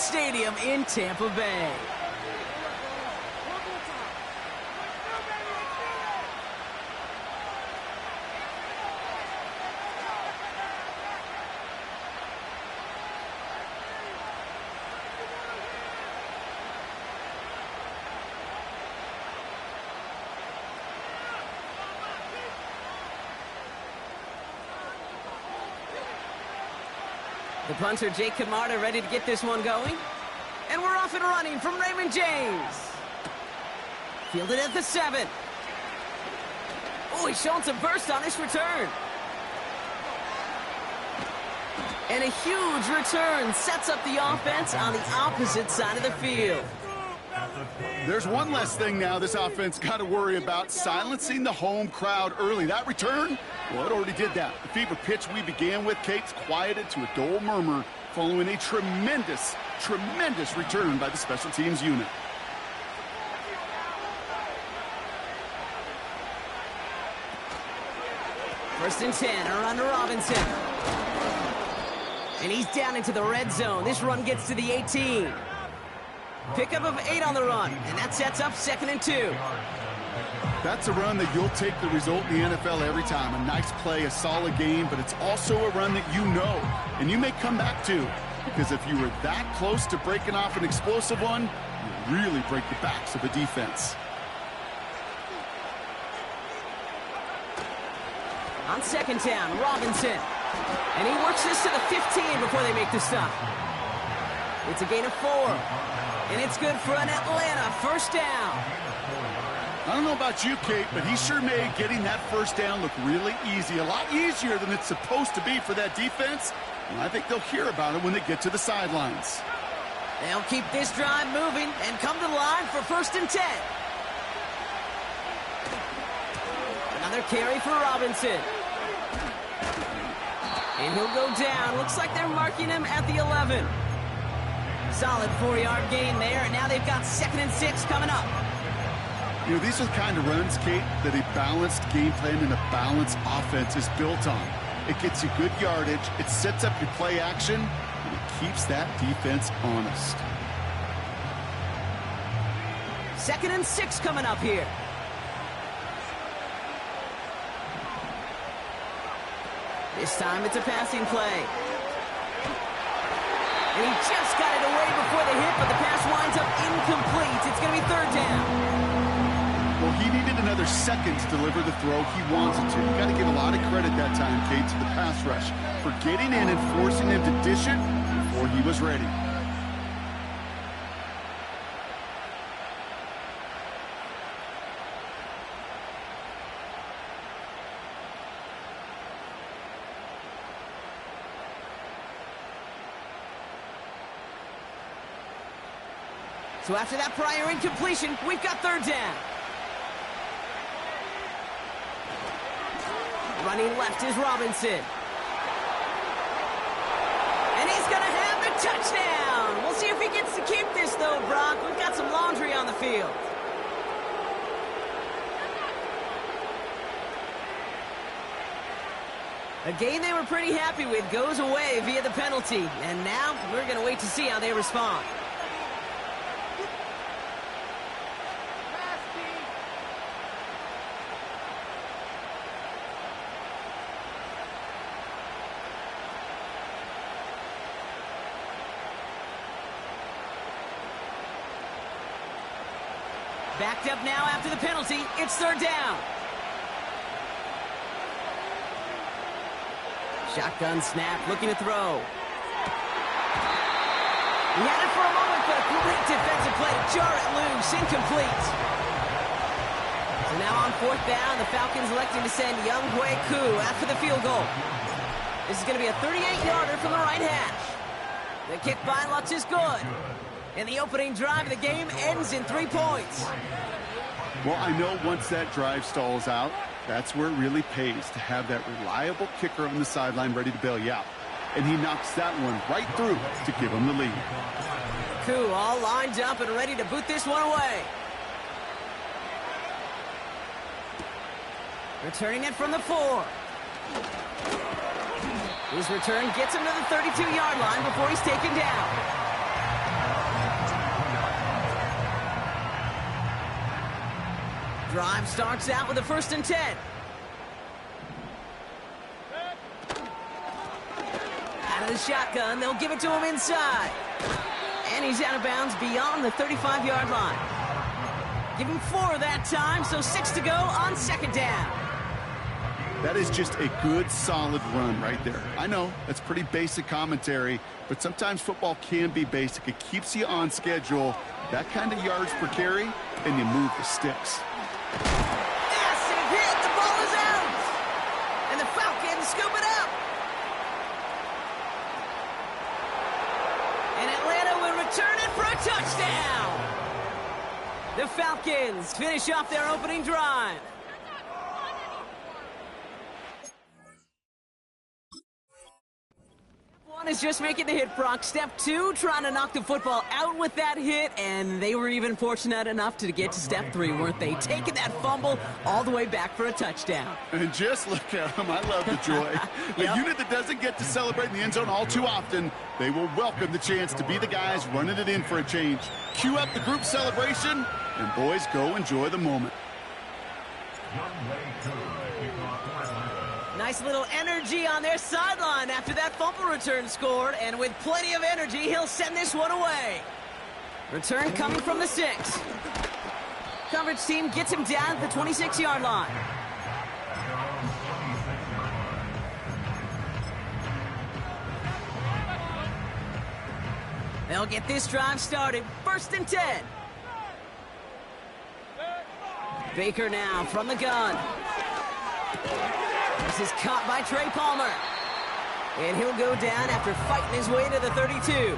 Stadium in Tampa Bay. The punter, Jake Camarda, ready to get this one going. And we're off and running from Raymond James. Fielded at the 7. Oh, he's showing some burst on this return. And a huge return sets up the offense on the opposite side of the field. There's one less thing now this offense got to worry about, silencing the home crowd early. That return, well, it already did that. The fever pitch we began with, Kate's quieted to a dull murmur following a tremendous return by the special teams unit. First and 10, a run to Robinson. And he's down into the red zone. This run gets to the 18. Pickup of 8 on the run, and that sets up 2nd and 2. That's a run that you'll take the result in the NFL every time. A nice play, a solid game, but it's also a run that you know, and you may come back to. Because if you were that close to breaking off an explosive one, you really break the backs of the defense. On 2nd down, Robinson. And he works this to the 15 before they make the stop. It's a gain of 4. And it's good for an Atlanta first down. I don't know about you, Kate, but he sure made getting that first down look really easy. A lot easier than it's supposed to be for that defense. And I think they'll hear about it when they get to the sidelines. They'll keep this drive moving and come to the line for 1st and 10. Another carry for Robinson. And he'll go down. Looks like they're marking him at the 11. Solid 4-yard gain there, and now they've got 2nd and 6 coming up. You know, these are the kind of runs, Kate, that a balanced game plan and a balanced offense is built on. It gets you good yardage, it sets up your play action, and it keeps that defense honest. 2nd and 6 coming up here. This time it's a passing play. And he just got it away before the hit, but the pass winds up incomplete. It's going to be 3rd down. Well, he needed another second to deliver the throw he wanted to. You got to give a lot of credit that time, Kate, to the pass rush for getting in and forcing him to dish it before he was ready. So after that prior incompletion, we've got 3rd down. Running left is Robinson. And he's going to have the touchdown. We'll see if he gets to keep this, though, Brock. We've got some laundry on the field. A game they were pretty happy with goes away via the penalty. And now we're going to wait to see how they respond. Backed up now after the penalty. It's 3rd down. Shotgun snap, looking to throw. He had it for a moment, but a great defensive play to jar it loose. Incomplete. So now on 4th down, the Falcons electing to send Younghoe Koo after the field goal. This is going to be a 38-yarder from the right hash. The kick by Lutz is good. And the opening drive of the game ends in 3 points. Well, I know once that drive stalls out, that's where it really pays to have that reliable kicker on the sideline ready to bail you out. And he knocks that one right through to give him the lead. Koo all lined up and ready to boot this one away. Returning it from the 4. His return gets him to the 32-yard line before he's taken down. Drive starts out with a 1st and 10. Out of the shotgun, they'll give it to him inside. And he's out of bounds beyond the 35-yard line. Give him 4 that time, so 6 to go on 2nd down. That is just a good, solid run right there. I know, that's pretty basic commentary, but sometimes football can be basic. It keeps you on schedule, that kind of yards per carry, and you move the sticks. Massive hit, the ball is out! And the Falcons scoop it up! And Atlanta will return it for a touchdown! The Falcons finish off their opening drive. One is just making the hit, Brock. Step 2, trying to knock the football out with that hit, and they were even fortunate enough to get to step 3, weren't they? Taking that fumble all the way back for a touchdown. And just look at them. I love the joy. A unit that doesn't get to celebrate in the end zone all too often, they will welcome the chance to be the guys running it in for a change. Cue up the group celebration, and boys, go enjoy the moment. Nice little energy on their sideline after that fumble return scored, and with plenty of energy, he'll send this one away. Return coming from the 6. Coverage team gets him down at the 26-yard line. They'll get this drive started. 1st and 10. Baker now from the gun. This is caught by Trey Palmer. And he'll go down after fighting his way to the 32.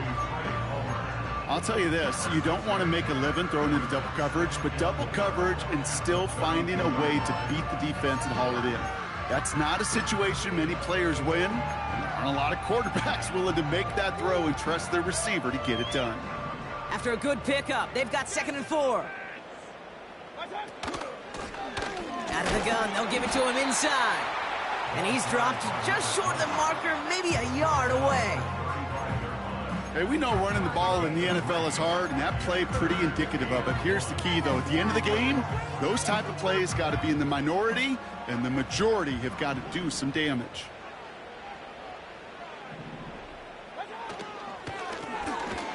I'll tell you this, you don't want to make a living throwing into double coverage, but double coverage and still finding a way to beat the defense and haul it in. That's not a situation many players win, and there aren't a lot of quarterbacks willing to make that throw and trust their receiver to get it done. After a good pickup, they've got 2nd and 4. Out of the gun, they'll give it to him inside. And he's dropped just short of the marker, maybe a yard away. Hey, we know running the ball in the NFL is hard, and that play pretty indicative of it. Here's the key, though. At the end of the game, those type of plays got to be in the minority, and the majority have got to do some damage.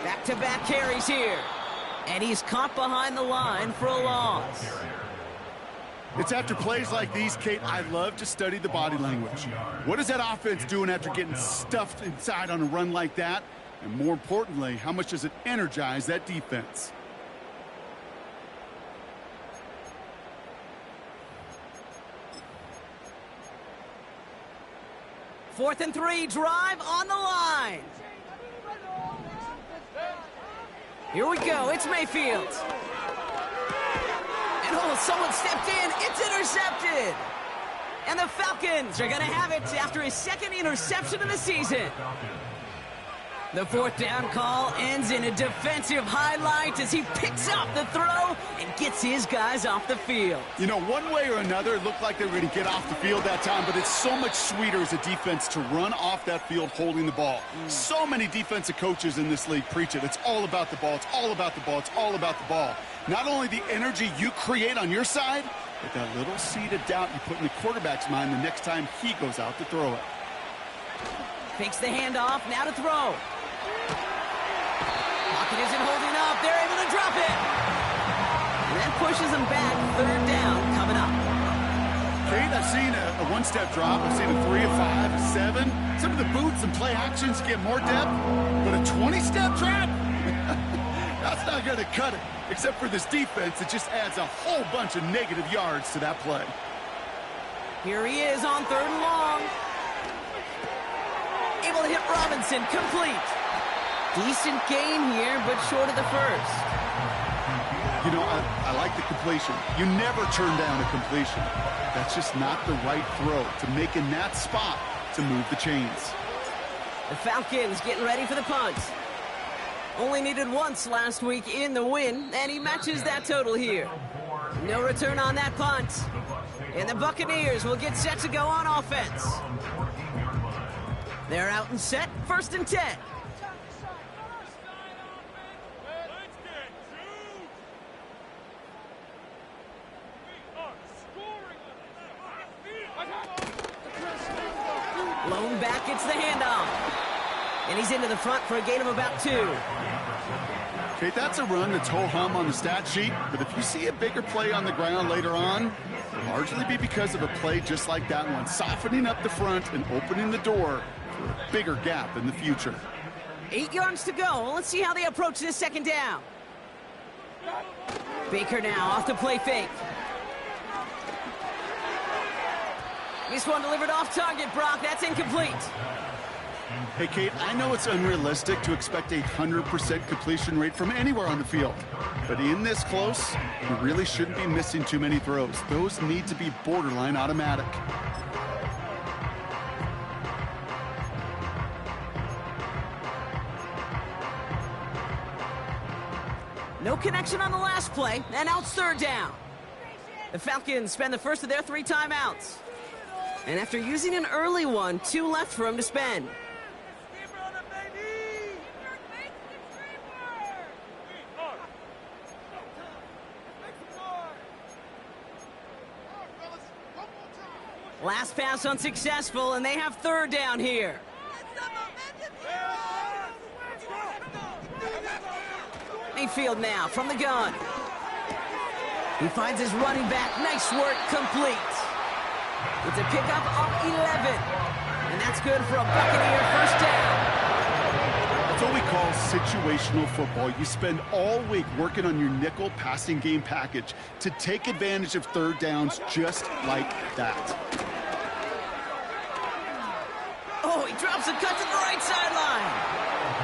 Back-to-back carries here. And he's caught behind the line for a loss. It's after plays like these, Kate, I love to study the body language. What is that offense doing after getting stuffed inside on a run like that? And more importantly, how much does it energize that defense? Fourth and 3, drive on the line. Here we go, it's Mayfield. And oh, someone stepped in, it's intercepted. And the Falcons are gonna have it after his 2nd interception of the season. The 4th down call ends in a defensive highlight as he picks up the throw and gets his guys off the field. You know, one way or another, it looked like they were going to get off the field that time, but it's so much sweeter as a defense to run off that field holding the ball. So many defensive coaches in this league preach it. It's all about the ball. It's all about the ball. It's all about the ball. Not only the energy you create on your side, but that little seed of doubt you put in the quarterback's mind the next time he goes out to throw it. Fakes the handoff, now to throw. Pocket isn't holding up. They're able to drop it. And that pushes them back. 3rd down coming up. Kate, I've seen a one-step drop. I've seen a 3, a 5, a 7. Some of the boots and play actions get more depth. But a 20-step drop? That's not going to cut it. Except for this defense, it just adds a whole bunch of negative yards to that play. Here he is on 3rd and long. Able to hit Robinson, complete. Decent gain here, but short of the 1st. You know, I like the completion. You never turn down a completion. That's just not the right throw to make in that spot to move the chains. The Falcons getting ready for the punt. Only needed once last week in the win, and he matches that total here. No return on that punt. And the Buccaneers will get set to go on offense. They're out and set, 1st and 10. gets the handoff. And he's into the front for a gain of about 2. Okay, that's a run that's ho-hum on the stat sheet, but if you see a bigger play on the ground later on, it'll largely be because of a play just like that one, softening up the front and opening the door for a bigger gap in the future. 8 yards to go. Let's see how they approach this second down. Baker now off the play fake. This one delivered off target, Brock. That's incomplete. Hey, Kate, I know it's unrealistic to expect a 100% completion rate from anywhere on the field. But in this close, you really shouldn't be missing too many throws. Those need to be borderline automatic. No connection on the last play, and now it's third down. The Falcons spend the first of their 3 timeouts. And after using an early one, 2 left for him to spend. Last pass unsuccessful, and they have third down here. Mayfield now from the gun. He finds his running back. Nice work, complete. It's a pickup of 11. And that's good for a Buccaneer first down. That's what we call situational football. You spend all week working on your nickel passing game package to take advantage of third downs just like that. Oh, he drops a cut to the right sideline.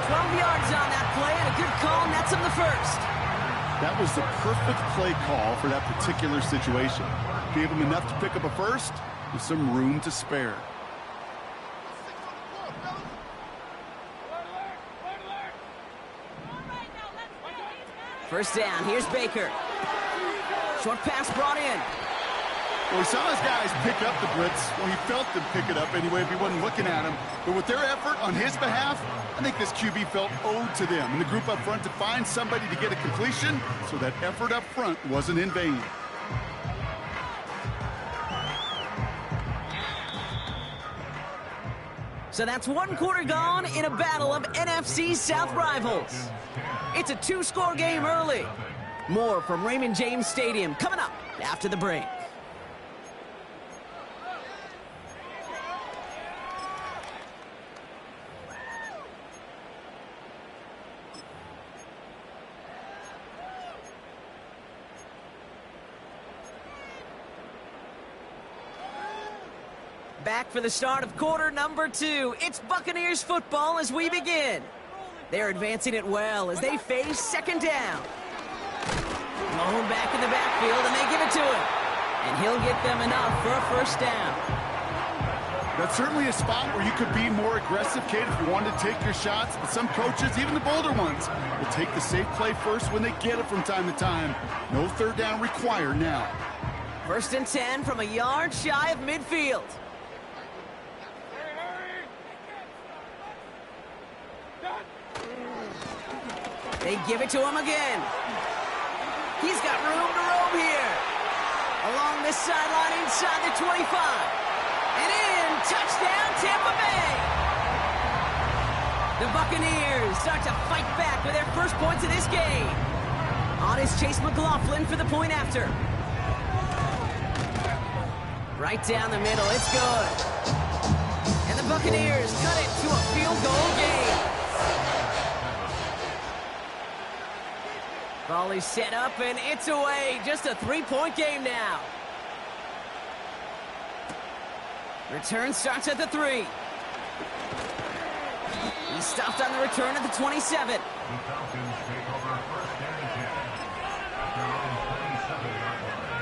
12 yards on that play, and a good call nets him the first. That was the perfect play call for that particular situation. Gave him enough to pick up a first with some room to spare. First down, here's Baker. Short pass brought in. Well, he saw his guys pick up the blitz. Well, he felt them pick it up anyway if he wasn't looking at him. But with their effort on his behalf, I think this QB felt owed to them and the group up front to find somebody to get a completion, so that effort up front wasn't in vain. So that's 1 quarter gone in a battle of NFC South rivals. It's a 2-score game early. More from Raymond James Stadium coming up after the break. Back for the start of quarter number 2. It's Buccaneers football as we begin. They're advancing it well as they face second down. Malone back in the backfield, and they give it to him. And he'll get them enough for a first down. That's certainly a spot where you could be more aggressive, Kate, if you wanted to take your shots. But some coaches, even the bolder ones, will take the safe play first when they get it from time to time. No third down required now. First and 10 from a yard shy of midfield. They give it to him again. He's got room to roam here. Along this sideline inside the 25. And in, touchdown, Tampa Bay. The Buccaneers start to fight back with their first points of this game. On is Chase McLaughlin for the point after. Right down the middle, it's good. And the Buccaneers cut it to a field goal game. Ball is set up, and it's away. Just a 3-point game now. Return starts at the 3. He's stopped on the return at the 27. The Falcons take over first and 10. Down 27-yard line.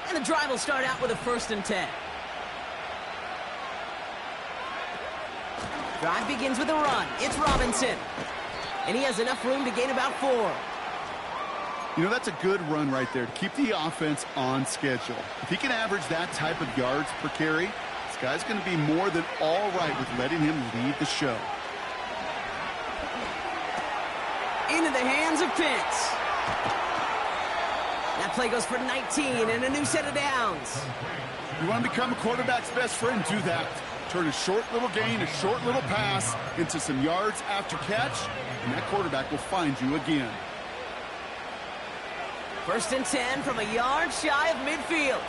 And the drive will start out with a first and 10. Drive begins with a run. It's Robinson. And he has enough room to gain about 4. You know, that's a good run right there to keep the offense on schedule. If he can average that type of yards per carry, this guy's going to be more than all right with letting him lead the show. Into the hands of Pitts. That play goes for 19 and a new set of downs. You want to become a quarterback's best friend, do that. Turn a short little gain, a short little pass into some yards after catch, and that quarterback will find you again. 1st and 10 from a yard shy of midfield.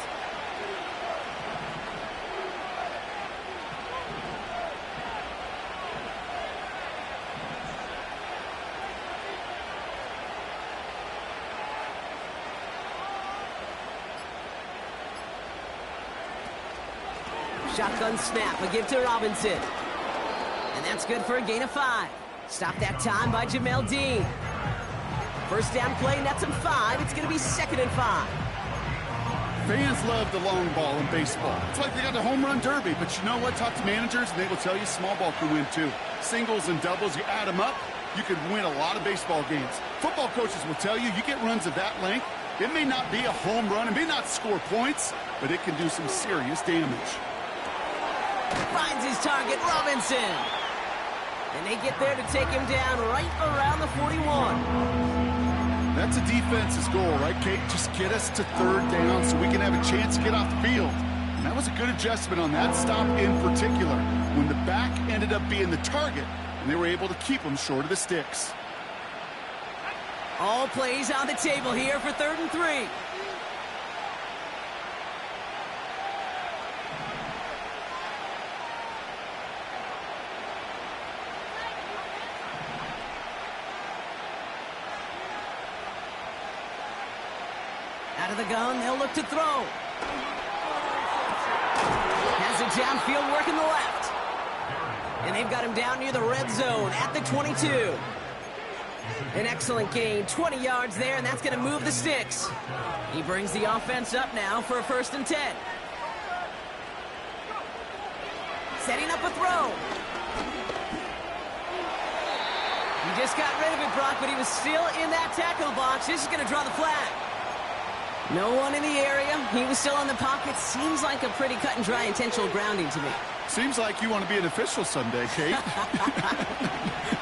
Shotgun snap, a give to Robinson. And that's good for a gain of 5. Stop that time by Jamel Dean. 1st down play, nets him 5. It's going to be 2nd and 5. Fans love the long ball in baseball. It's like they got the home run derby, but you know what? Talk to managers, and they will tell you small ball can win too. Singles and doubles, you add them up, you could win a lot of baseball games. Football coaches will tell you get runs of that length. It may not be a home run, it may not score points, but it can do some serious damage. Finds his target, Robinson. And they get there to take him down right around the 41. That's a defense's goal, right, Kate? Just get us to 3rd down so we can have a chance to get off the field. And that was a good adjustment on that stop in particular, when the back ended up being the target, and they were able to keep him short of the sticks. All plays on the table here for 3rd and 3. Out of the gun, they'll look to throw. Has it downfield, working the left. And they've got him down near the red zone at the 22. An excellent gain, 20 yards there, and that's going to move the sticks. He brings the offense up now for a 1st and 10. Setting up a throw. He just got rid of it, Brock, but he was still in that tackle box. This is going to draw the flag. No one in the area. He was still in the pocket. Seems like a pretty cut and dry intentional grounding to me. Seems like you want to be an official someday, Kate.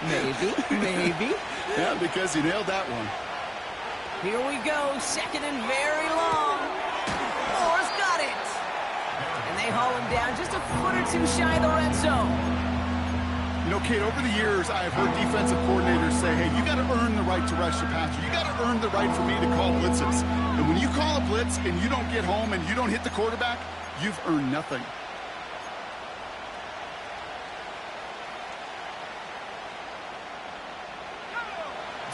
Maybe. Yeah, because you nailed that one. Here we go. 2nd and very long. Moore's got it. And they haul him down just a foot or 2 shy of the red zone. You know, Kate, over the years, I've heard defensive coordinators say, hey, you got to earn the right to rush the passer. You got to earn the right for me to call blitzes. And when you call a blitz and you don't get home and you don't hit the quarterback, you've earned nothing.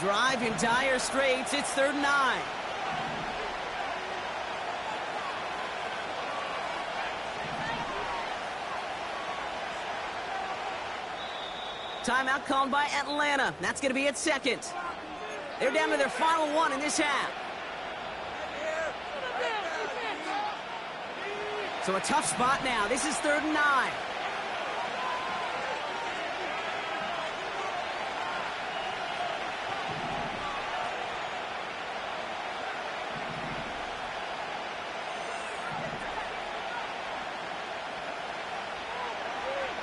Drive in dire straits. It's 3rd and 9. Timeout called by Atlanta. That's going to be at 2nd. They're down to their final 1 in this half. So a tough spot now. This is 3rd and 9.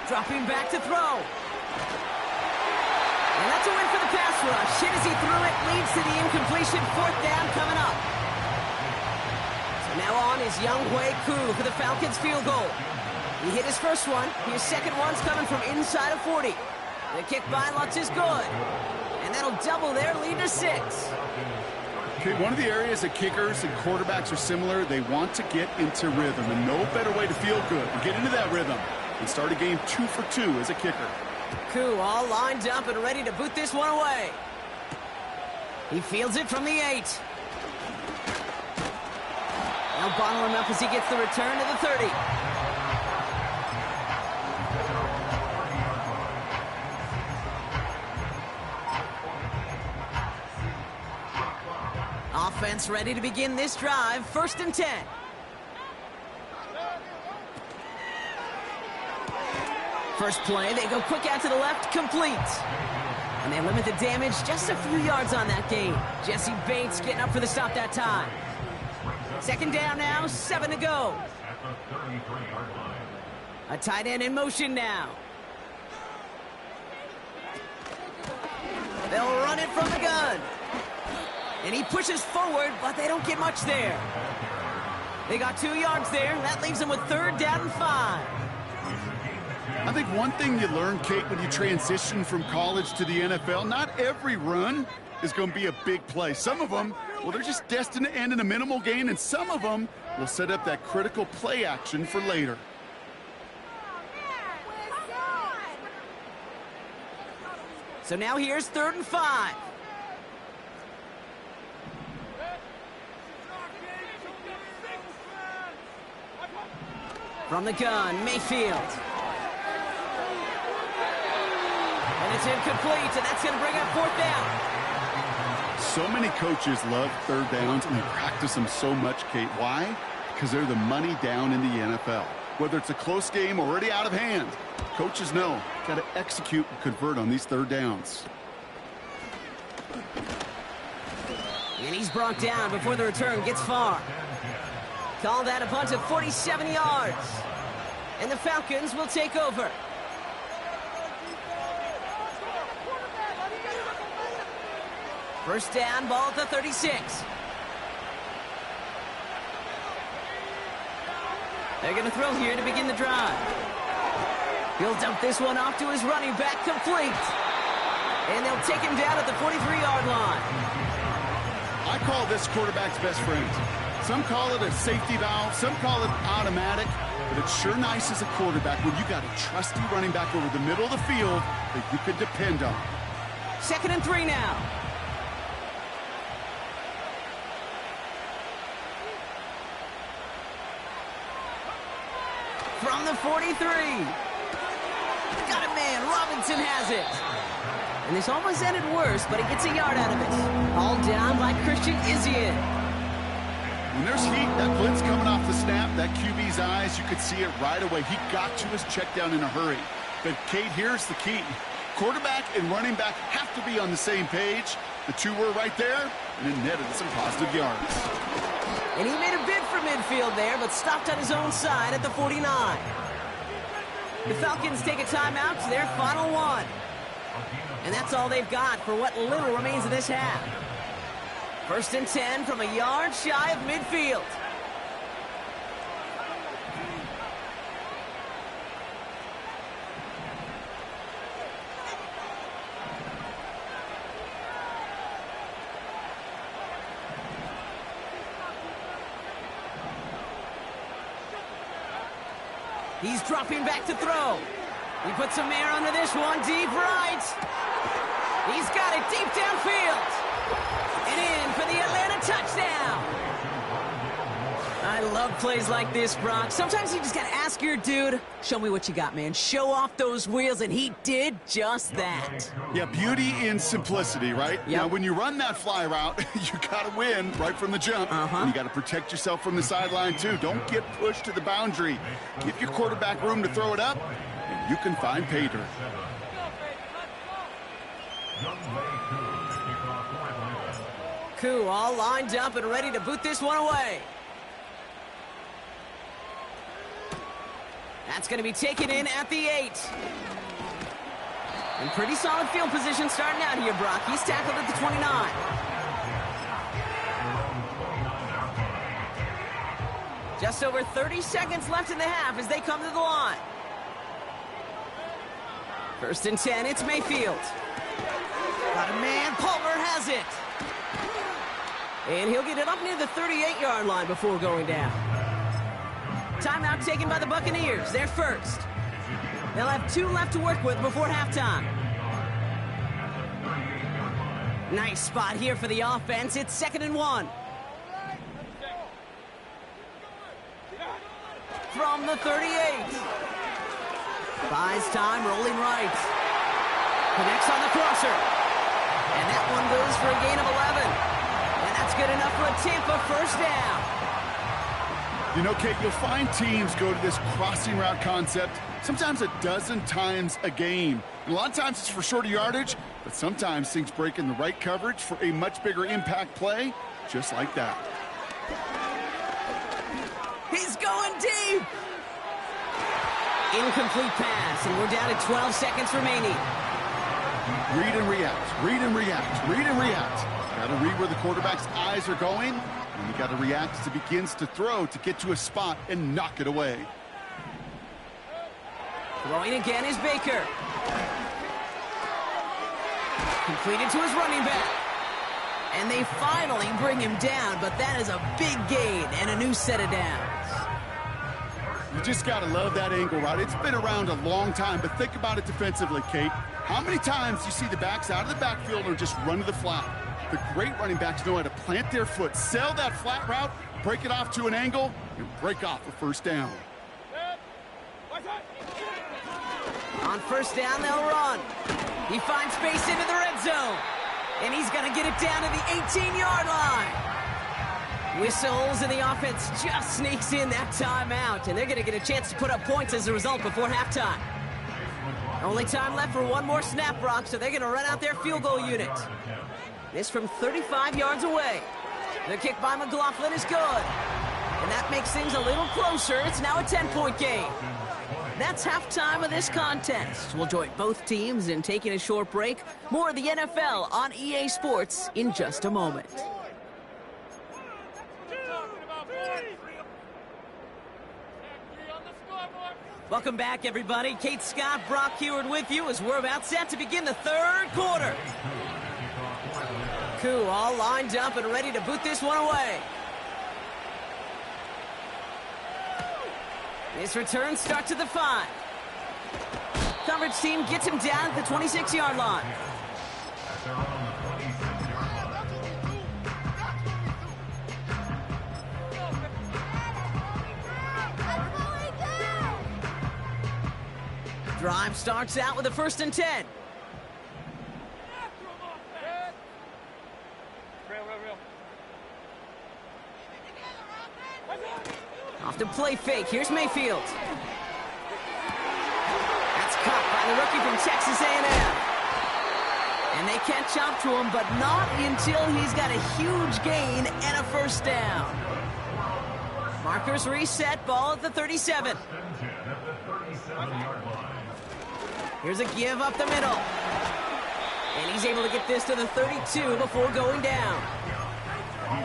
Dropping back to throw. And that's a win for the pass rush. Hit as he threw it, leads to the incompletion. 4th down coming up. So now on is Younghoe Koo for the Falcons field goal. He hit his first one. His second one's coming from inside of 40. The kick by Lutz is good. And that'll double their lead to 6. Okay, one of the areas that kickers and quarterbacks are similar, they want to get into rhythm. And no better way to feel good than get into that rhythm and start a game 2 for 2 as a kicker. Koo all lined up and ready to boot this one away. He fields it from the 8. Now bottle him up as he gets the return to the 30. Offense ready to begin this drive. 1st and 10. First play, they go quick out to the left, complete. And they limit the damage, just a few yards on that gain. Jesse Bates getting up for the stop that time. 2nd down now, 7 to go. A tight end in motion now. They'll run it from the gun. And he pushes forward, but they don't get much there. They got 2 yards there. That leaves them with 3rd down and 5. I think one thing you learn, Kate, when you transition from college to the NFL, not every run is going to be a big play. Some of them, well, they're just destined to end in a minimal gain, and some of them will set up that critical play action for later. So now here's 3rd and 5. From the gun, Mayfield. And it's incomplete, and that's going to bring up 4th down. So many coaches love 3rd downs, and they practice them so much, Kate. Why? Because they're the money down in the NFL. Whether it's a close game or already out of hand, coaches know, got to execute and convert on these 3rd downs. And he's brought down before the return gets far. Call that a punt of 47 yards. And the Falcons will take over. First down, ball at the 36. They're going to throw here to begin the drive. He'll dump this one off to his running back, complete. And they'll take him down at the 43-yard line. I call this quarterback's best friend. Some call it a safety valve, some call it automatic, but it's sure nice as a quarterback when you got a trusty running back over the middle of the field that you can depend on. 2nd and 3 now. From the 43. Got a man. Robinson has it. And this almost ended worse, but he gets a yard out of it. All down by Christian Izien. When there's heat, that blitz coming off the snap, that QB's eyes, you could see it right away. He got to his check down in a hurry. But, Kate, here's the key. Quarterback and running back have to be on the same page. The two were right there, and it netted some positive yards. And he made a bid for midfield there, but stopped on his own side at the 49. The Falcons take a timeout to their final one. And that's all they've got for what little remains of this half. 1st and 10 from a yard shy of midfield. He's dropping back to throw. He puts some air under this one, deep right. He's got it deep downfield. And in for the Atlanta touchdown. I love plays like this, Brock. Sometimes you just got to ask your dude, show me what you got, man. Show off those wheels, and he did just that. Yeah, beauty in simplicity, right? Yep. Now, when you run that fly route, you got to win right from the jump. And you got to protect yourself from the sideline, too. Don't get pushed to the boundary. Give your quarterback room to throw it up, and you can find pay dirt. Koo all lined up and ready to boot this one away. That's going to be taken in at the 8. In pretty solid field position starting out here, Brock. He's tackled at the 29. Just over 30 seconds left in the half as they come to the line. 1st and 10, it's Mayfield. Got a man, Palmer has it. And he'll get it up near the 38-yard line before going down. Timeout taken by the Buccaneers. They're first. They'll have 2 left to work with before halftime. Nice spot here for the offense. It's 2nd and 1. From the 38. Buys time, rolling right. Connects on the crosser. And that one goes for a gain of 11. And that's good enough for a Tampa 1st down. You know, Kate, you'll find teams go to this crossing route concept sometimes a dozen times a game. And a lot of times it's for shorter yardage, but sometimes things break in the right coverage for a much bigger impact play, just like that. He's going deep. Incomplete pass, and we're down to 12 seconds remaining. Read and react, read and react, read and react. Got to read where the quarterback's eyes are going, and you got to react as he begins to throw to get to a spot and knock it away. Throwing again is Baker. Completed to his running back. And they finally bring him down, but that is a big gain and a new set of downs. You just got to love that angle, right? It's been around a long time, but think about it defensively, Kate. How many times do you see the backs out of the backfield or just run to the flat? The great running backs know how to plant their foot, sell that flat route, break it off to an angle, and break off a first down. On first down, they'll run. He finds space into the red zone. And he's going to get it down to the 18-yard line. Whistles, and the offense just sneaks in that timeout. And they're going to get a chance to put up points as a result before halftime. Only time left for one more snap, Brock, so they're going to run out their field goal unit. This from 35 yards away. The kick by McLaughlin is good. And that makes things a little closer. It's now a 10-point game. That's halftime of this contest. We'll join both teams in taking a short break. More of the NFL on EA Sports in just a moment. Welcome back, everybody. Kate Scott, Brock Heward with you as we're about set to begin the third quarter. Koo all lined up and ready to boot this one away. This return starts at the 5. Coverage team gets him down at the 26-yard line. Drive starts out with a 1st and 10. Off the play fake. Here's Mayfield. That's caught by the rookie from Texas A&M. And they catch up to him, but not until he's got a huge gain and a first down. Markers reset. Ball at the 37. Here's a give up the middle. And he's able to get this to the 32 before going down.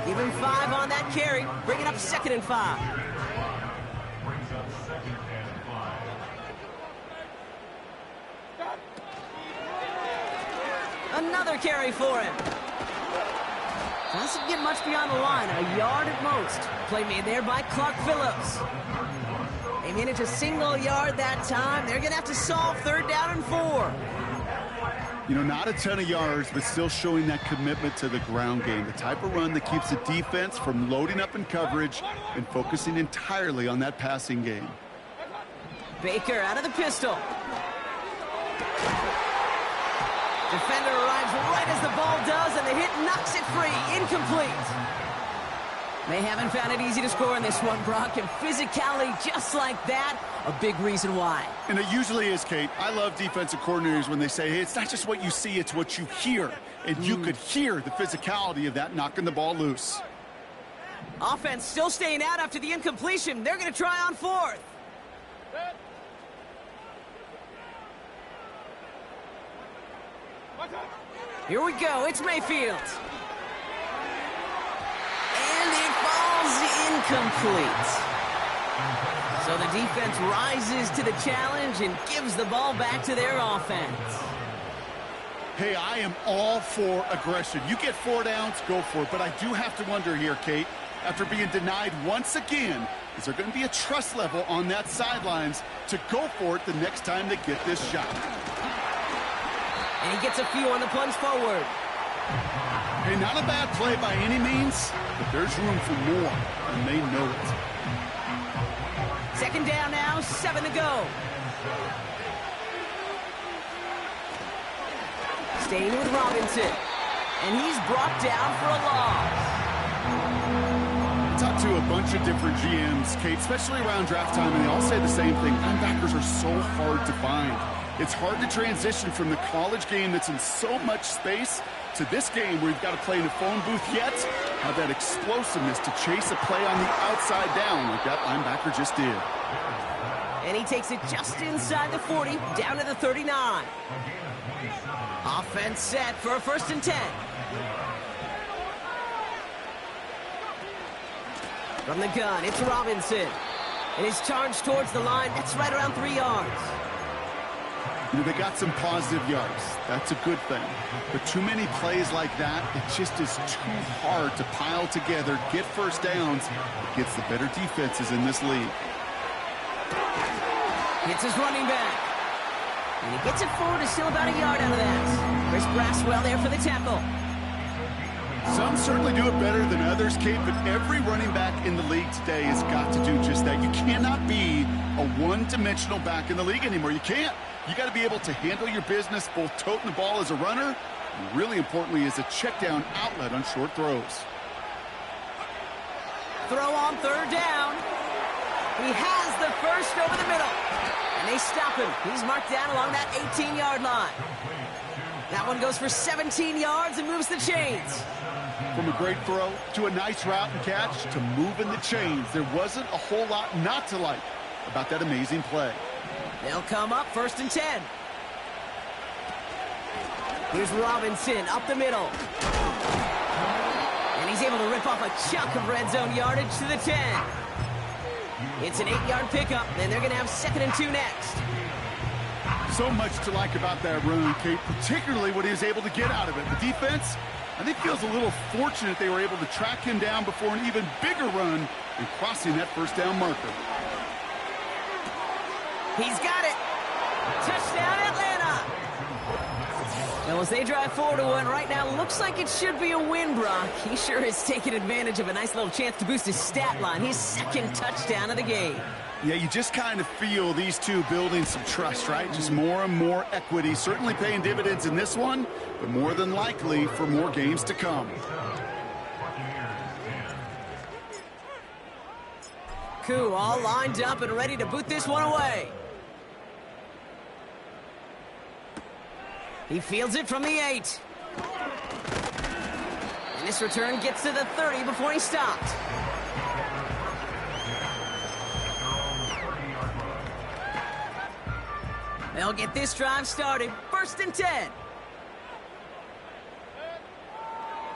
Give him 5 on that carry. Bring it up 2nd and 5. Another carry for him. Doesn't get much beyond the line, a yard at most. Play made there by Clark Phillips. They manage a single yard that time. They're going to have to solve 3rd down and 4. You know, not a ton of yards, but still showing that commitment to the ground game. The type of run that keeps the defense from loading up in coverage and focusing entirely on that passing game. Baker out of the pistol. Defender arrives right as the ball does, and the hit knocks it free. Incomplete. They haven't found it easy to score in this one, Brock, and physicality just like that, a big reason why. And it usually is, Kate. I love defensive coordinators when they say, hey, it's not just what you see, it's what you hear. And you could hear the physicality of that knocking the ball loose. Offense still staying out after the incompletion. They're going to try on 4th. Here we go. It's Mayfield. And it falls incomplete. So the defense rises to the challenge and gives the ball back to their offense. Hey, I am all for aggression. You get 4 downs, go for it. But I do have to wonder here, Kate, after being denied once again, is there going to be a trust level on that sidelines to go for it the next time they get this shot? And he gets a few on the plunge forward. Hey, not a bad play by any means, but there's room for more, and they know it. 2nd down now, 7 to go. Staying with Robinson. And he's brought down for a loss. I talked to a bunch of different GMs, Kate, especially around draft time, and they all say the same thing. Linebackers are so hard to find. It's hard to transition from the college game that's in so much space to this game where you've got to play in a phone booth yet have that explosiveness to chase a play on the outside down like that linebacker just did. And he takes it just inside the 40, down to the 39. Offense set for a 1st and 10. From the gun, it's Robinson. And his charge towards the line, that's right around 3 yards. You know, they got some positive yards. That's a good thing. But too many plays like that, it just is too hard to pile together, get first downs. It gets the better defenses in this league. Hits his running back. And he gets it forward to still about a yard out of that. Chris Braswell there for the tackle. Some certainly do it better than others, Kate, but every running back in the league today has got to do just that. You cannot be a one-dimensional back in the league anymore. You can't. You got to be able to handle your business, both toting the ball as a runner, and really importantly as a check-down outlet on short throws. Throw on third down. He has the first over the middle. And they stop him. He's marked down along that 18-yard line. That one goes for 17 yards and moves the chains. From a great throw to a nice route and catch to moving the chains, there wasn't a whole lot not to like about that amazing play. They'll come up 1st and 10. Here's Robinson up the middle. And he's able to rip off a chunk of red zone yardage to the 10. It's an 8-yard pickup, and they're going to have 2nd and 2 next. So much to like about that run, Kate, particularly what he was able to get out of it. The defense, I think, feels a little fortunate they were able to track him down before an even bigger run and crossing that first down marker. He's got it. Touchdown, Atlanta. Well, as they drive 4-1 right now, looks like it should be a win, Brock. He sure has taken advantage of a nice little chance to boost his stat line. His 2nd touchdown of the game. Yeah, you just kind of feel these two building some trust, right? Just more and more equity, certainly paying dividends in this one, but more than likely for more games to come. Koo all lined up and ready to boot this one away. He fields it from the 8. And this return gets to the 30 before he stopped. They'll get this drive started. 1st and 10.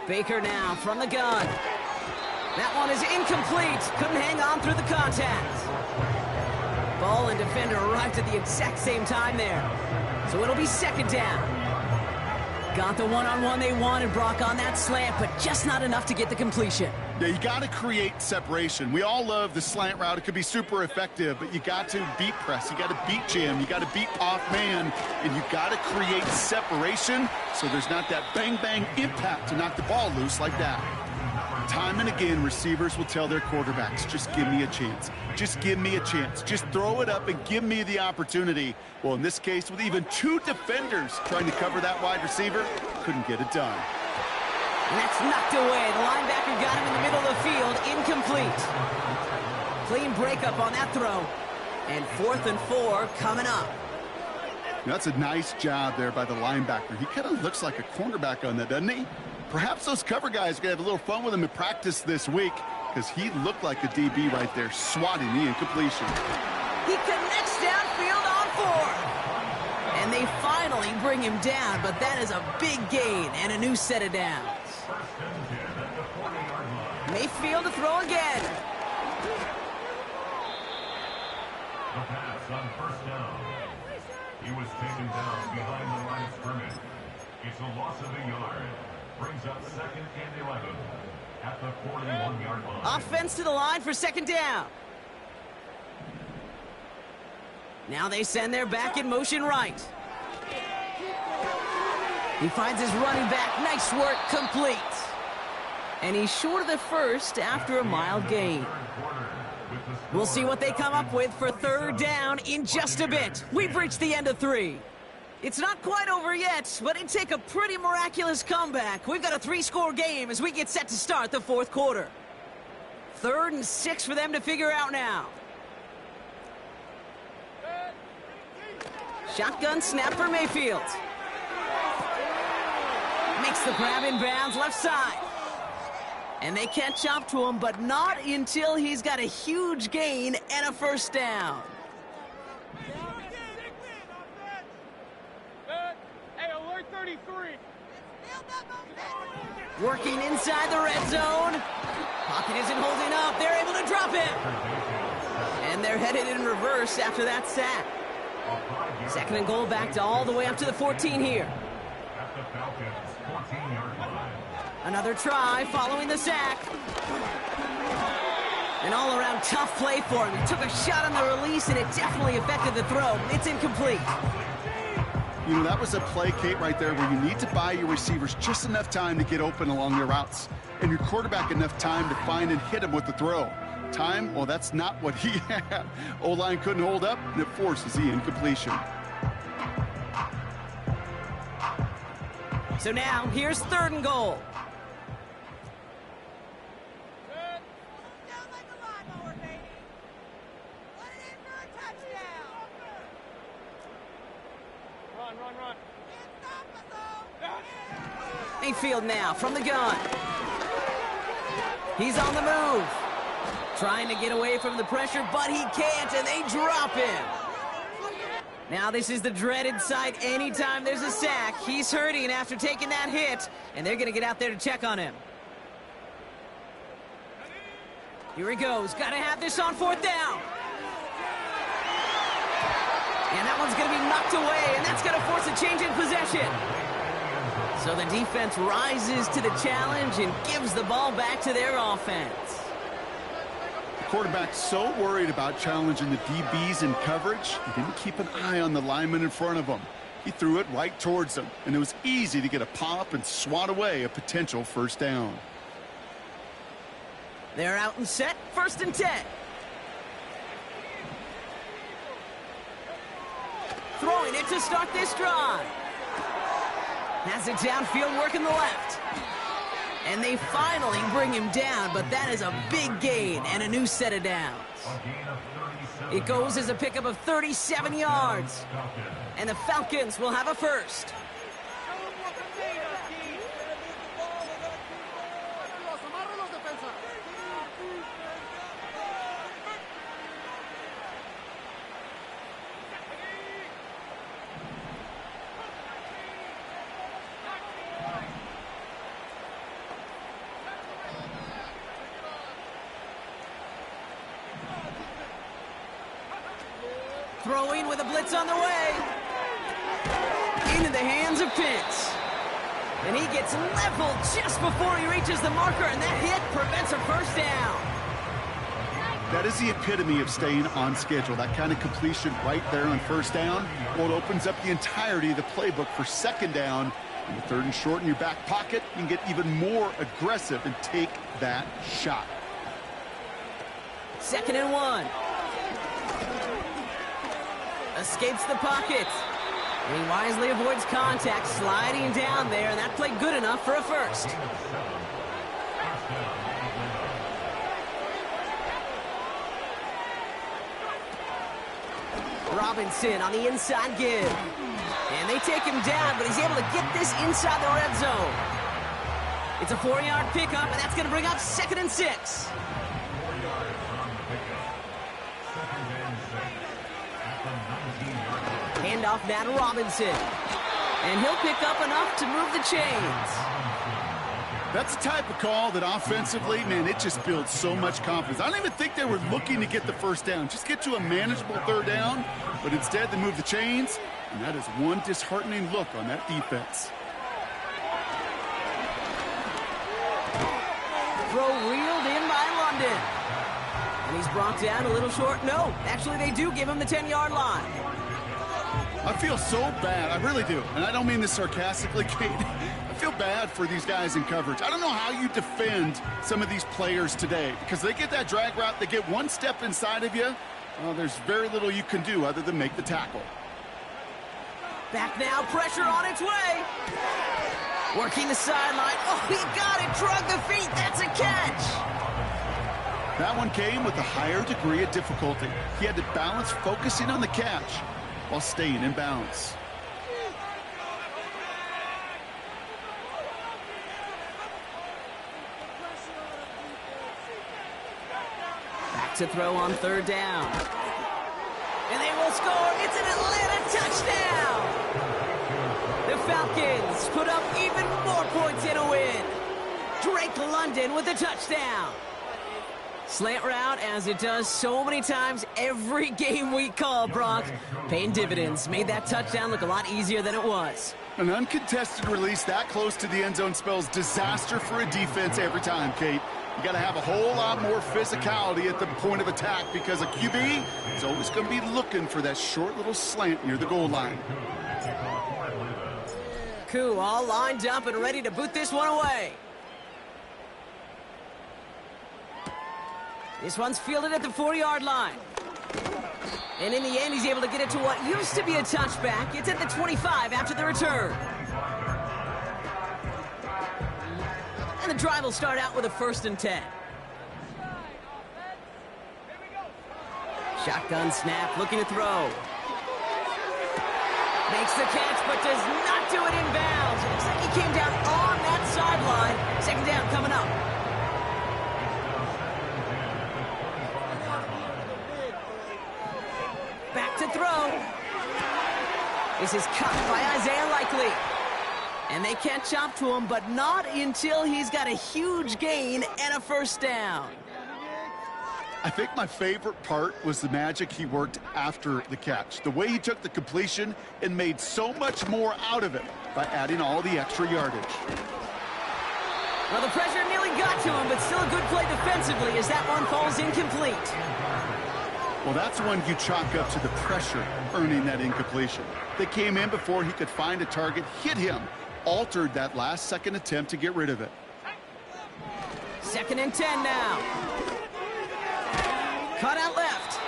Baker now from the gun. That one is incomplete. Couldn't hang on through the contact. Ball and defender arrived at the exact same time there. So it'll be 2nd down. Got the one-on-one they wanted, Brock, on that slant, but just not enough to get the completion. Yeah, you got to create separation. We all love the slant route. It could be super effective, but you got to beat press. You got to beat jam. You got to beat off man, and you got to create separation so there's not that bang-bang impact to knock the ball loose like that. Time and again, receivers will tell their quarterbacks, just give me a chance. Just give me a chance. Just throw it up and give me the opportunity. Well, in this case, with even 2 defenders trying to cover that wide receiver, couldn't get it done. And that's knocked away. The linebacker got him in the middle of the field. Incomplete. Clean breakup on that throw. And 4th and 4 coming up. That's a nice job there by the linebacker. He kind of looks like a cornerback on that, doesn't he? Perhaps those cover guys are going to have a little fun with him in practice this week because he looked like a DB right there, swatting the incompletion. He connects downfield on 4. And they finally bring him down, but that is a big gain and a new set of downs. Mayfield to throw again. The pass on 1st down. He was taken down behind the line of scrimmage. It's a loss of a yard. Brings up 2nd and 11 at the 41-yard line. Offense to the line for 2nd down. Now they send their back in motion right. He finds his running back. Nice work, complete. And he's short of the first after a mild gain. We'll see what they come up with for 3rd down in just a bit. We've reached the end of 3. It's not quite over yet, but it'd take a pretty miraculous comeback. We've got a 3-score game as we get set to start the 4th quarter. 3rd and 6 for them to figure out now. Shotgun snap for Mayfield. Makes the grab in bounds left side. And they catch up to him, but not until he's got a huge gain and a 1st down. Hey, alert 33. Working inside the red zone. Pocket isn't holding up. They're able to drop him. And they're headed in reverse after that sack. Second and goal, back to all the way up to the 14 here. At the Falcons' 14-yard line. Another try following the sack. An all-around tough play for him. He took a shot on the release, and it definitely affected the throw. It's incomplete. You know, that was a play, Kate, right there where you need to buy your receivers just enough time to get open along their routes, and your quarterback enough time to find and hit him with the throw. Time, well, that's not what he had. O-line couldn't hold up, and it forces the incompletion. So now, here's third and goal. Mayfield now from the gun. He's on the move. Trying to get away from the pressure, but he can't, and they drop him. Now this is the dreaded sight anytime there's a sack. He's hurting after taking that hit, and they're going to get out there to check on him. Here he goes. Got to have this on fourth down. And that one's going to be knocked away, and that's going to force a change in possession. So the defense rises to the challenge and gives the ball back to their offense. The quarterback's so worried about challenging the DBs in coverage, he didn't keep an eye on the lineman in front of him. He threw it right towards them, and it was easy to get a pop and swat away a potential first down. They're out and set, 1st and 10. Throwing it to start this drive. Has it downfield, working the left. And they finally bring him down, but that is a big gain and a new set of downs. It goes as a pickup of 37 yards. And the Falcons will have a first. Throwing with a blitz on the way. Into the hands of Pitts. And he gets leveled just before he reaches the marker, and that hit prevents a first down. That is the epitome of staying on schedule. That kind of completion right there on first down. Well, it opens up the entirety of the playbook for second down. And the 3rd and short in your back pocket, you can get even more aggressive and take that shot. 2nd and 1. Escapes the pocket. And he wisely avoids contact, sliding down there, and that played good enough for a first. Robinson on the inside give. And they take him down, but he's able to get this inside the red zone. It's a 4-yard pickup, and that's going to bring up 2nd and 6. Handoff now to Robinson. And he'll pick up enough to move the chains. That's the type of call that offensively, man, it just builds so much confidence. I don't even think they were looking to get the first down. Just get to a manageable 3rd down. But instead, they move the chains. And that is one disheartening look on that defense. Throw reeled in by London. And he's brought down a little short. No, actually they do give him the 10-yard line. I feel so bad. I really do. And I don't mean this sarcastically, Kate. I feel bad for these guys in coverage. I don't know how you defend some of these players today because they get that drag route, they get one step inside of you. Well, there's very little you can do other than make the tackle. Back now, pressure on its way. Working the sideline. Oh, he got it. Drug the feet. That's a catch. That one came with a higher degree of difficulty. He had to balance focusing on the catch while staying in bounds. Back to throw on 3rd down. And they will score. It's an Atlanta touchdown. The Falcons put up even more points in a win. Drake London with a touchdown. Slant route, as it does so many times every game we call, Brock. Paying dividends. Made that touchdown look a lot easier than it was. An uncontested release that close to the end zone spells disaster for a defense every time, Kate. You got to have a whole lot more physicality at the point of attack because a QB is always going to be looking for that short little slant near the goal line. Koo all lined up and ready to boot this one away. This one's fielded at the 4-yard line. And in the end, he's able to get it to what used to be a touchback. It's at the 25 after the return. And the drive will start out with a 1st and 10. Shotgun snap, looking to throw. Makes the catch, but does not do it inbounds. It looks like he came down on that sideline. 2nd down coming up. Back to throw. This is caught by Isaiah Likely. And they can't chop to him, but not until he's got a huge gain and a 1st down. I think my favorite part was the magic he worked after the catch. The way he took the completion and made so much more out of it by adding all the extra yardage. Well, the pressure nearly got to him, but still a good play defensively as that one falls incomplete. Well, that's one you chalk up to the pressure earning that incompletion. They came in before he could find a target, hit him, altered that last-second attempt to get rid of it. 2nd and 10 now. Cut out left.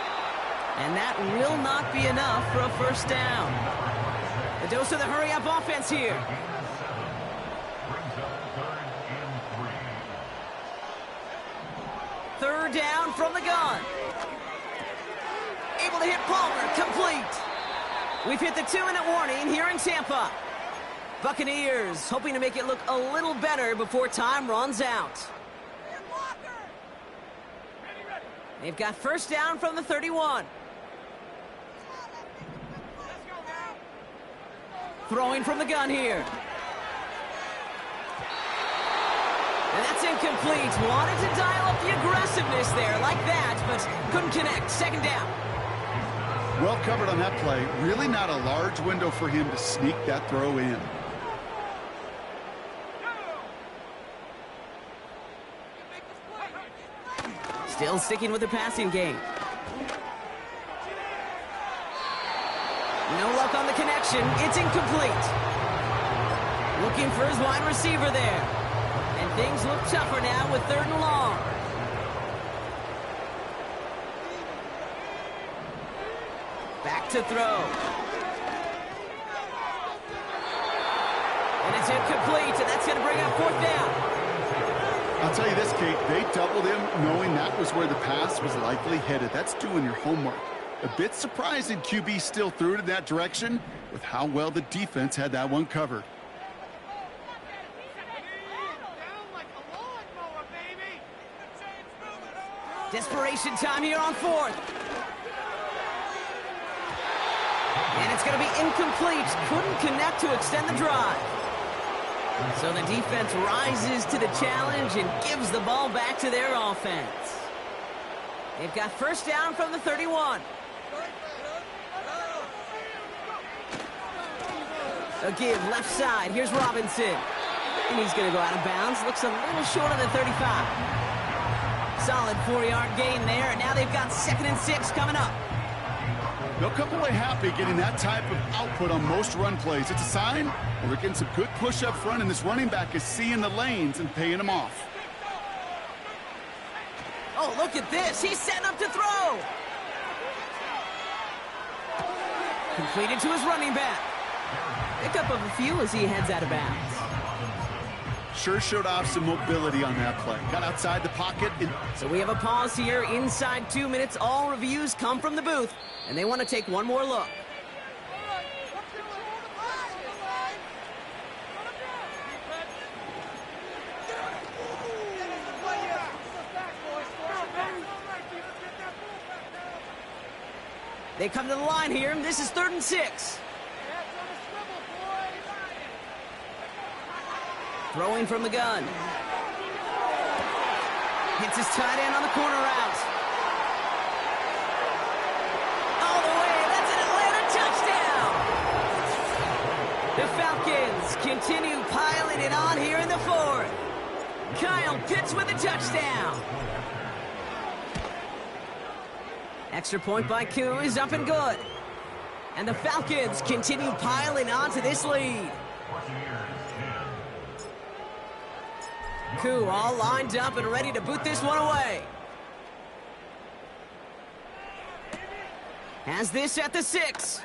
And that will not be enough for a 1st down. The dose of the hurry-up offense here. Third down from the gun. Able to hit Palmer, complete. We've hit the 2-minute warning here in Tampa. Buccaneers hoping to make it look a little better before time runs out. They've got 1st down from the 31. Throwing from the gun here. And that's incomplete. Wanted to dial up the aggressiveness there like that, but couldn't connect. 2nd down. Well covered on that play. Really not a large window for him to sneak that throw in. Still sticking with the passing game. No luck on the connection. It's incomplete. Looking for his wide receiver there. And things look tougher now with 3rd and long. Back to throw. And it's incomplete, and that's going to bring up 4th down. I'll tell you this, Kate, they doubled him knowing that was where the pass was likely headed. That's doing your homework. A bit surprising QB still threw it in that direction with how well the defense had that one covered. Desperation time here on 4th. And it's going to be incomplete. Couldn't connect to extend the drive. So the defense rises to the challenge and gives the ball back to their offense. They've got 1st down from the 31. A give left side. Here's Robinson. And he's going to go out of bounds. Looks a little short of the 35. Solid 4-yard gain there. And now they've got 2nd and 6 coming up. They'll come away happy getting that type of output on most run plays. It's a sign well, they're getting some good push up front, and this running back is seeing the lanes and paying them off. Oh, look at this. He's setting up to throw. Completed to his running back. Pickup of a few as he heads out of bounds. Sure showed off some mobility on that play. Got outside the pocket. So we have a pause here inside 2 minutes. All reviews come from the booth, and they want to take one more look. They come to the line here. This is 3rd and 6. Throwing from the gun. Hits his tight end on the corner route. All the way, that's an Atlanta touchdown! The Falcons continue piling it on here in the fourth. Kyle Pitts with a touchdown. Extra point by Koo is up and good. And the Falcons continue piling on to this lead. Koo all lined up and ready to boot this one away. Has this at the 6.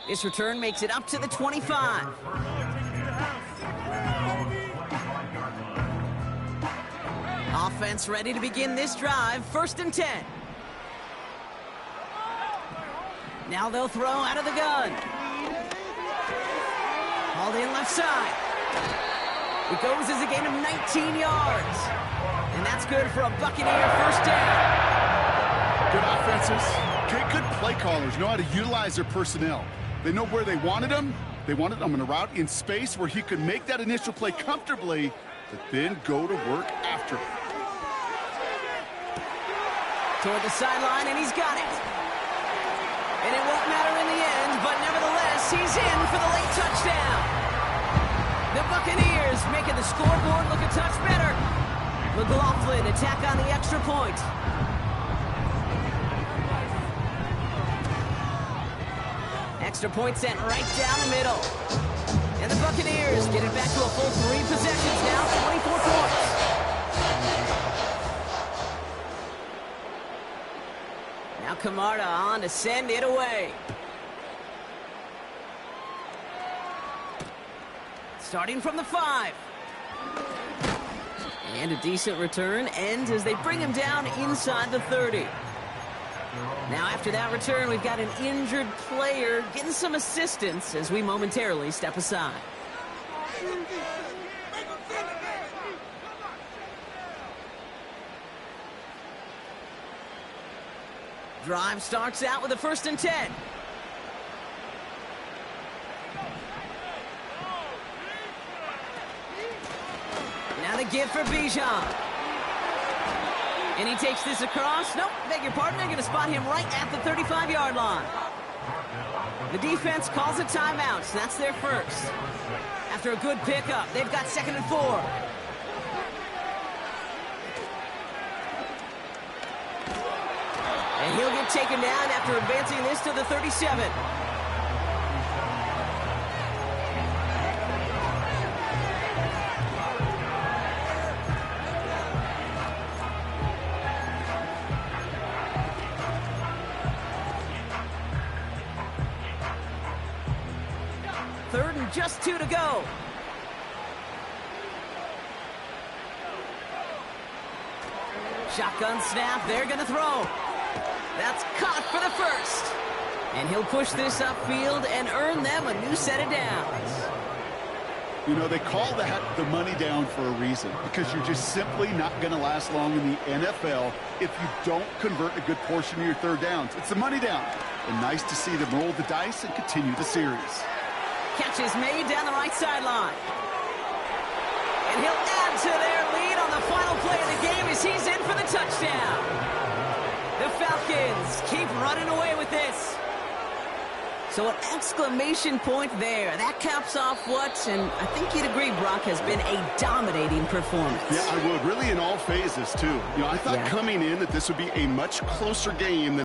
This return makes it up to the 25. Offense ready to begin this drive. 1st and 10. Now they'll throw out of the gun. Hauled in left side. It goes as a gain of 19 yards. And that's good for a Buccaneer 1st down. Good offenses. Good play callers know how to utilize their personnel. They know where they wanted him. They wanted him on a route in space where he could make that initial play comfortably, but then go to work after. Toward the sideline, and he's got it. And it won't matter in the end, but nevertheless, he's in for the late touchdown. The Buccaneers making the scoreboard look a touch better. McLaughlin attack on the extra point. Extra point sent right down the middle. And the Buccaneers get it back to a full 3 possessions now, 24 points. Now Camarda on to send it away. Starting from the 5. And a decent return ends as they bring him down inside the 30. Now after that return, we've got an injured player getting some assistance as we momentarily step aside. Drive starts out with a 1st and 10. Now the give for Bijan. And he takes this across. Nope, beg your pardon. They're going to spot him right at the 35-yard line. The defense calls a timeout, so that's their first. After a good pickup, they've got 2nd and 4. And he'll get taken down after advancing this to the 37. Third and just 2 to go. Shotgun snap, they're going to throw. That's caught for the 1st. And he'll push this upfield and earn them a new set of downs. You know, they call that the money down for a reason, because you're just simply not going to last long in the NFL if you don't convert a good portion of your 3rd downs. It's the money down. And nice to see them roll the dice and continue the series. Catch is made down the right sideline. And he'll add to their lead on the final play of the game as he's in for the touchdown. The Falcons keep running away with this. So an exclamation point there. That caps off what, and I think you'd agree, Brock, has been a dominating performance. Yeah, I would. Really in all phases, too. You know, I thought coming in that this would be a much closer game than